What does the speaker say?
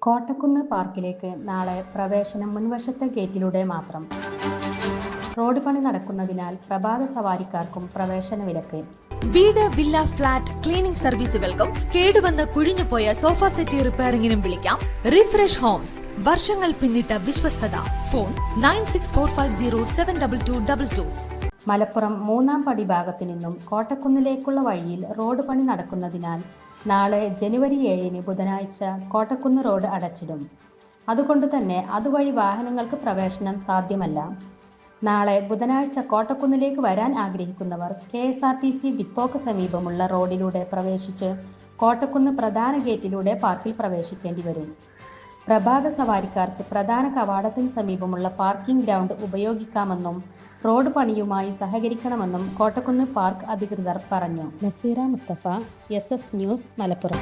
കോട്ടക്കുന്ന് പാർക്കിലേക്ക് നാളെ പ്രവേശനം മുൻവശത്തെ ഗേറ്റിലൂടെ മാത്രം. റോഡ് പണി നടക്കുന്നതിനാൽ പ്രഭാത സവാരിക്കാർക്കും പ്രവേശന വിലക്ക്. വീട്, വില്ല, ഫ്ളാറ്റ് ക്ലീനിംഗ് സർവീസുകൾക്കും കേടുവന്ന് കുഴിഞ്ഞുപോയ സോഫ സെറ്റ് റിപ്പയറിംഗിനും വിളിക്കാം റിഫ്രഷ് ഹോംസ്. വർഷങ്ങൾ പിന്നിട്ട വിശ്വസ്തത. ഫോൺ 9645072222. മലപ്പുറം മൂന്നാം പടി ഭാഗത്തു നിന്നും കോട്ടക്കുന്നിലേക്കുള്ള വഴിയിൽ റോഡ് പണി നടക്കുന്നതിനാൽ നാളെ ജനുവരി 7 ബുധനാഴ്ച കോട്ടക്കുന്ന് റോഡ് അടച്ചിടും. അതുകൊണ്ട് തന്നെ അതുവഴി വാഹനങ്ങൾക്ക് പ്രവേശനം സാധ്യമല്ല. നാളെ ബുധനാഴ്ച കോട്ടക്കുന്നിലേക്ക് വരാൻ ആഗ്രഹിക്കുന്നവർ KSRTC ഡിപ്പോക്ക് സമീപമുള്ള റോഡിലൂടെ പ്രവേശിച്ച് കോട്ടക്കുന്ന് പ്രധാന ഗേറ്റിലൂടെ പാർക്കിൽ പ്രവേശിക്കേണ്ടി വരും. പ്രഭാത സവാരിക്കാർക്ക് പ്രധാന കവാടത്തിന് സമീപമുള്ള പാർക്കിംഗ് ഗ്രൗണ്ട് ഉപയോഗിക്കാമെന്നും റോഡ് പണിയുമായി സഹകരിക്കണമെന്നും കോട്ടക്കുന്ന് പാർക്ക് അധികൃതർ പറഞ്ഞു. Naseera Mustafa, SS news, Malappuram.